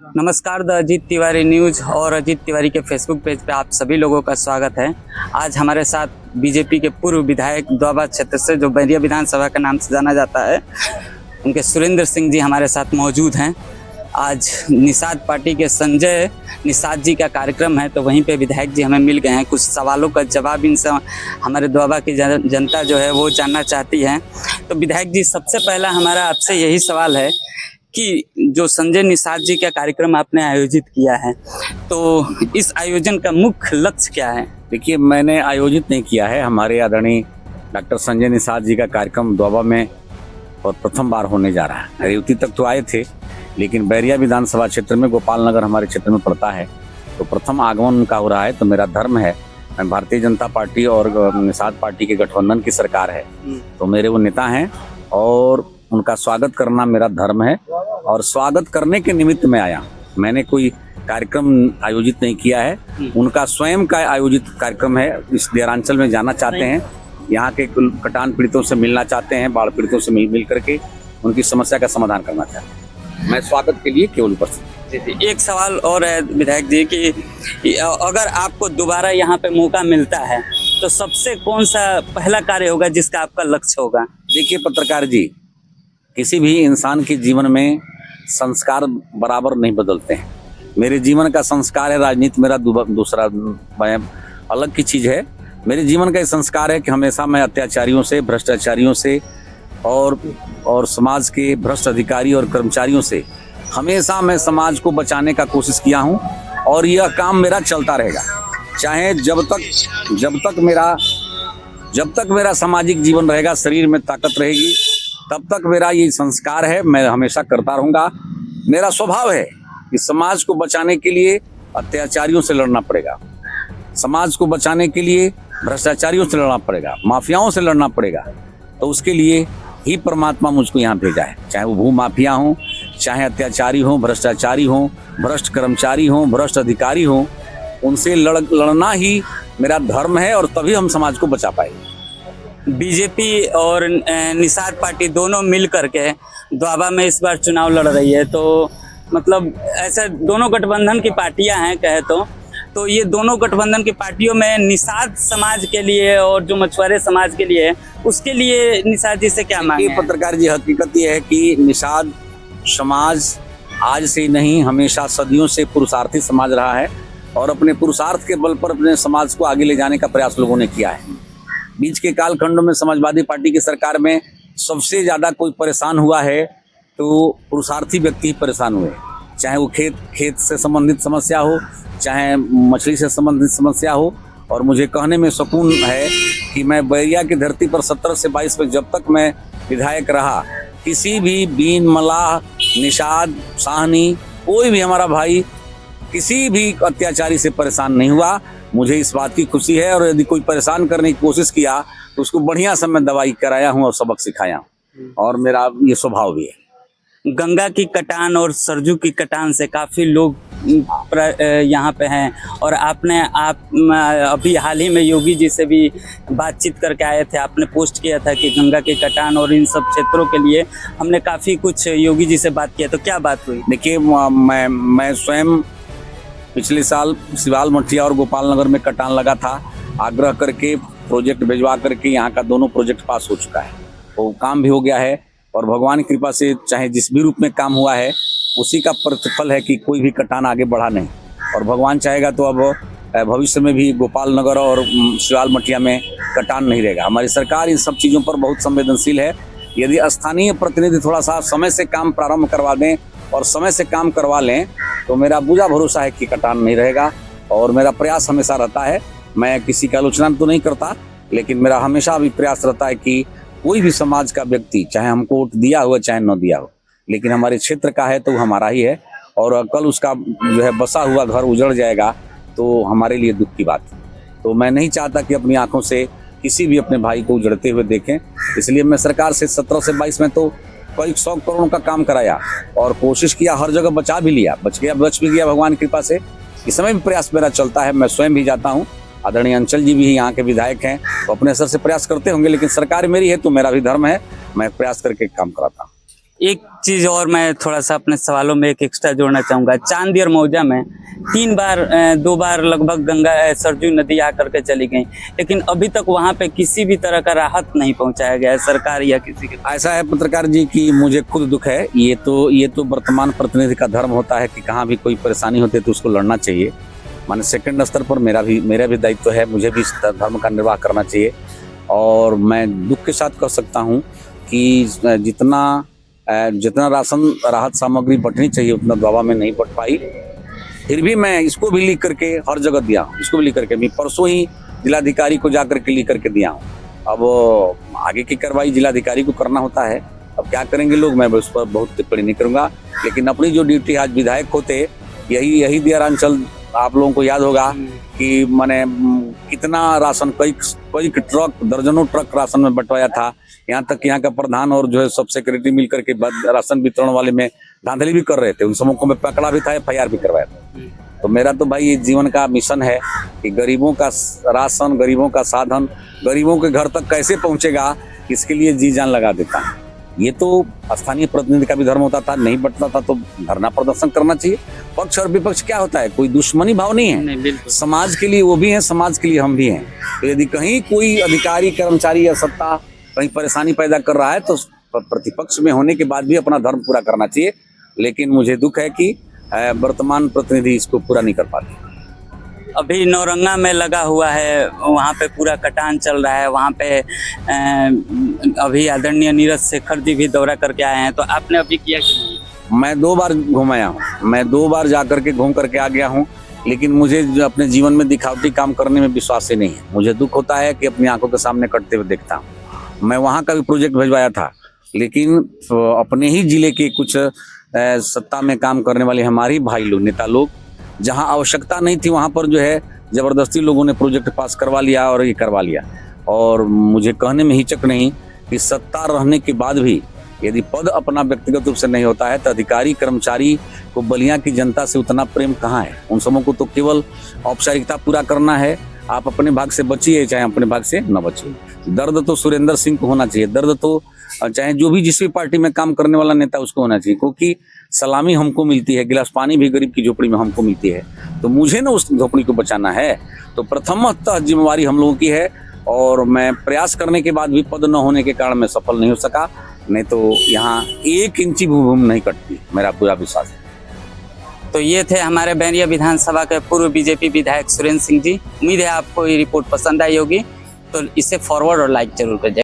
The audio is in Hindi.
नमस्कार, द अजीत तिवारी न्यूज़ और अजीत तिवारी के फेसबुक पेज पे आप सभी लोगों का स्वागत है। आज हमारे साथ बीजेपी के पूर्व विधायक दोआबा क्षेत्र से, जो बैरिया विधानसभा के नाम से जाना जाता है, उनके सुरेंद्र सिंह जी हमारे साथ मौजूद हैं। आज निषाद पार्टी के संजय निषाद जी का कार्यक्रम है, तो वहीं पे विधायक जी हमें मिल गए हैं। कुछ सवालों का जवाब इनसे हमारे दोआबा की जनता जो है वो जानना चाहती है। तो विधायक जी, सबसे पहला हमारा आपसे यही सवाल है कि जो संजय निषाद जी का कार्यक्रम आपने आयोजित किया है, तो इस आयोजन का मुख्य लक्ष्य क्या है? देखिए, मैंने आयोजित नहीं किया है। हमारे आदरणीय डॉक्टर संजय निषाद जी का कार्यक्रम दोआबा में और प्रथम बार होने जा रहा है। हरियुति तक तो आए थे, लेकिन बैरिया विधानसभा क्षेत्र में, गोपाल नगर हमारे क्षेत्र में पड़ता है, तो प्रथम आगमन उनका हो रहा है। तो मेरा धर्म है, मैं भारतीय जनता पार्टी और निषाद पार्टी के गठबंधन की सरकार है, तो मेरे वो नेता हैं और उनका स्वागत करना मेरा धर्म है। और स्वागत करने के निमित्त में आया, मैंने कोई कार्यक्रम आयोजित नहीं किया है। उनका स्वयं का आयोजित कार्यक्रम है। इस देरांचल में जाना चाहते हैं, यहाँ के कटान पीड़ितों से मिलना चाहते हैं, बाढ़ पीड़ितों से मिल करके उनकी समस्या का समाधान करना चाहते हैं। मैं स्वागत के लिए केवल उपस्थित। एक सवाल और है विधायक जी कि अगर आपको दोबारा यहाँ पे मौका मिलता है, तो सबसे कौन सा पहला कार्य होगा जिसका आपका लक्ष्य होगा? देखिए पत्रकार जी, किसी भी इंसान के जीवन में संस्कार बराबर नहीं बदलते हैं। मेरे जीवन का संस्कार है राजनीति, मेरा दूसरा अलग की चीज़ है। मेरे जीवन का संस्कार है कि हमेशा मैं अत्याचारियों से, भ्रष्टाचारियों से और समाज के भ्रष्ट अधिकारी और कर्मचारियों से हमेशा मैं समाज को बचाने का कोशिश किया हूं, और यह काम मेरा चलता रहेगा। चाहे जब तक मेरा सामाजिक जीवन रहेगा, शरीर में ताकत रहेगी, तब तक मेरा ये संस्कार है, मैं हमेशा करता रहूँगा। मेरा स्वभाव है कि समाज को बचाने के लिए अत्याचारियों से लड़ना पड़ेगा, समाज को बचाने के लिए भ्रष्टाचारियों से लड़ना पड़ेगा, माफियाओं से लड़ना पड़ेगा। तो उसके लिए ही परमात्मा मुझको यहाँ भेजा है। चाहे वो भू माफिया हों, चाहे अत्याचारी हों, भ्रष्टाचारी हों, भ्रष्ट कर्मचारी हों, भ्रष्ट अधिकारी हों, उनसे लड़ना ही मेरा धर्म है, और तभी हम समाज को बचा पाएंगे। बीजेपी और निषाद पार्टी दोनों मिल करके दोआबा में इस बार चुनाव लड़ रही है, तो मतलब ऐसे दोनों गठबंधन की पार्टियां हैं कहे तो ये दोनों गठबंधन की पार्टियों में निषाद समाज के लिए और जो मछुआरे समाज के लिए है, उसके लिए निषाद जी से क्या मांगे? पत्रकार जी, हकीकत ये है कि निषाद समाज आज से नहीं, हमेशा सदियों से पुरुषार्थी समाज रहा है, और अपने पुरुषार्थ के बल पर अपने समाज को आगे ले जाने का प्रयास लोगों ने किया है। बीच के कालखंड में समाजवादी पार्टी की सरकार में सबसे ज़्यादा कोई परेशान हुआ है तो पुरुषार्थी व्यक्ति ही परेशान हुए। चाहे वो खेत से संबंधित समस्या हो, चाहे मछली से संबंधित समस्या हो। और मुझे कहने में सुकून है कि मैं बैरिया की धरती पर 17 से 22 में जब तक मैं विधायक रहा, किसी भी बीन, मलाह, निषाद, साहनी, कोई भी हमारा भाई किसी भी अत्याचारी से परेशान नहीं हुआ। मुझे इस बात की खुशी है, और यदि कोई परेशान करने की कोशिश किया तो उसको बढ़िया से मैं दवाई कराया हूँ और सबक सिखाया हूँ, और मेरा ये स्वभाव भी है। गंगा की कटान और सरजू की कटान से काफ़ी लोग यहाँ पे हैं, और आपने अभी हाल ही में योगी जी से भी बातचीत करके आए थे। आपने पोस्ट किया था कि गंगा की कटान और इन सब क्षेत्रों के लिए हमने काफ़ी कुछ योगी जी से बात किया, तो क्या बात हुई? देखिए, मैं स्वयं पिछले साल सिवाल मठिया और गोपाल नगर में कटान लगा था, आग्रह करके प्रोजेक्ट भिजवा करके यहाँ का दोनों प्रोजेक्ट पास हो चुका है, वो काम भी हो गया है। और भगवान की कृपा से चाहे जिस भी रूप में काम हुआ है, उसी का प्रतिफल है कि कोई भी कटान आगे बढ़ा नहीं। और भगवान चाहेगा तो अब भविष्य में भी गोपाल नगर और सिवाल मठिया में कटान नहीं रहेगा। हमारी सरकार इन सब चीज़ों पर बहुत संवेदनशील है। यदि स्थानीय प्रतिनिधि थोड़ा सा समय से काम प्रारंभ करवा दें और समय से काम करवा लें, तो मेरा पूरा भरोसा है कि कटान नहीं रहेगा। और मेरा प्रयास हमेशा रहता है, मैं किसी की आलोचना तो नहीं करता, लेकिन मेरा हमेशा भी प्रयास रहता है कि कोई भी समाज का व्यक्ति, चाहे हमको वोट दिया हो चाहे न दिया हो, लेकिन हमारे क्षेत्र का है तो हमारा ही है, और कल उसका जो है बसा हुआ घर उजड़ जाएगा तो हमारे लिए दुख की बात है। तो मैं नहीं चाहता कि अपनी आंखों से किसी भी अपने भाई को उजड़ते हुए देखें। इसलिए मैं सरकार से 17 से 22 में तो कई 100 करोड़ का काम कराया, और कोशिश किया, हर जगह बच भी गया भगवान की कृपा से। इस समय भी प्रयास मेरा चलता है, मैं स्वयं भी जाता हूँ। आदरणीय अंचल जी भी यहाँ के विधायक हैं, तो अपने स्तर से प्रयास करते होंगे, लेकिन सरकार मेरी है तो मेरा भी धर्म है, मैं प्रयास करके काम कराता हूँ। एक चीज और मैं थोड़ा सा अपने सवालों में एक एक्स्ट्रा जोड़ना चाहूंगा। चांदी और मौजा में 2 बार लगभग गंगा सरजू नदी आकर के चली गई, लेकिन अभी तक वहां पे किसी भी तरह का राहत नहीं पहुंचाया गया है सरकार या किसी के। ऐसा है पत्रकार जी कि मुझे खुद दुख है। ये तो वर्तमान प्रतिनिधि का धर्म होता है कि कहाँ भी कोई परेशानी होती है तो उसको लड़ना चाहिए। माने सेकंड स्तर पर मेरा भी दायित्व है, मुझे भी इस धर्म का निर्वाह करना चाहिए। और मैं दुख के साथ कह सकता हूँ कि जितना राशन राहत सामग्री बंटनी चाहिए उतना दोआबा में नहीं बंट पाई। फिर भी मैं इसको भी लिख करके हर जगह दिया हूँ। इसको भी लिख करके मैं परसों ही जिलाधिकारी को जाकर के लिख करके दिया हूँ। अब आगे की कार्रवाई जिलाधिकारी को करना होता है। अब क्या करेंगे लोग, मैं उस पर बहुत टिप्पणी नहीं करूँगा। लेकिन अपनी जो ड्यूटी आज विधायक होते यही दियारांचल आप लोगों को याद होगा कि मैंने कितना राशन कई ट्रक दर्जनों ट्रक राशन में बंटवाया था। यहाँ तक यहाँ का प्रधान और जो है सब सेक्रेटरी मिल करके राशन वितरण वाले में धांधली भी कर रहे थे। उन सबों को मैं पकड़ा भी था, FIR भी करवाया था। तो मेरा तो भाई ये जीवन का मिशन है कि गरीबों का राशन, गरीबों का साधन, गरीबों के घर तक कैसे पहुंचेगा, इसके लिए जी जान लगा देता हूँ। ये तो स्थानीय प्रतिनिधि का भी धर्म होता था। नहीं बंटता था तो धरना प्रदर्शन करना चाहिए। पक्ष और विपक्ष क्या होता है, कोई दुश्मनी भाव नहीं है। समाज के लिए वो भी हैं, समाज के लिए हम भी हैं। तो यदि कहीं कोई अधिकारी, कर्मचारी या सत्ता कहीं परेशानी पैदा कर रहा है तो प्रतिपक्ष में होने के बाद भी अपना धर्म पूरा करना चाहिए। लेकिन मुझे दुख है कि वर्तमान प्रतिनिधि इसको पूरा नहीं कर पाते। अभी नौरंगा में लगा हुआ है, वहाँ पे पूरा कटान चल रहा है। वहाँ पे अभी आदरणीय नीरज शेखर जी भी दौरा करके आए हैं, तो आपने अभी किया कि? मैं 2 बार घुमाया हूँ। मैं 2 बार जा करके घूम करके आ गया हूँ। लेकिन मुझे अपने जीवन में दिखावटी काम करने में विश्वास ही नहीं है। मुझे दुख होता है कि अपनी आंखों के सामने कटते हुए देखता हूँ। मैं वहाँ का भी प्रोजेक्ट भिजवाया था, लेकिन अपने ही जिले के कुछ सत्ता में काम करने वाले हमारे भाई लोग, नेता लोग, जहाँ आवश्यकता नहीं थी वहाँ पर जो है जबरदस्ती लोगों ने प्रोजेक्ट पास करवा लिया और ये करवा लिया। और मुझे कहने में हिचक नहीं कि सत्ता रहने के बाद भी यदि पद अपना व्यक्तिगत रूप से नहीं होता है तो अधिकारी कर्मचारी को बलिया की जनता से उतना प्रेम कहाँ है। उन सबों को तो केवल औपचारिकता पूरा करना है। आप अपने भाग से बचिए चाहे अपने भाग से न बचिए। दर्द तो सुरेंद्र सिंह को होना चाहिए, दर्द तो चाहे जो भी जिस भी पार्टी में काम करने वाला नेता उसको होना चाहिए। क्योंकि सलामी हमको मिलती है, गिलास पानी भी गरीब की झोपड़ी में हमको मिलती है, तो मुझे ना उस झोपड़ी को बचाना है। तो प्रथमतः जिम्मेवारी हम लोगों की है। और मैं प्रयास करने के बाद भी पद न होने के कारण मैं सफल नहीं हो सका। नहीं तो यहाँ 1 इंची भूमि नहीं कटती, मेरा पूरा विश्वास है। तो ये थे हमारे बैरिया विधानसभा के पूर्व बीजेपी विधायक सुरेंद्र सिंह जी। उम्मीद है आपको ये रिपोर्ट पसंद आई होगी, तो इसे फॉरवर्ड और लाइक जरूर करिए।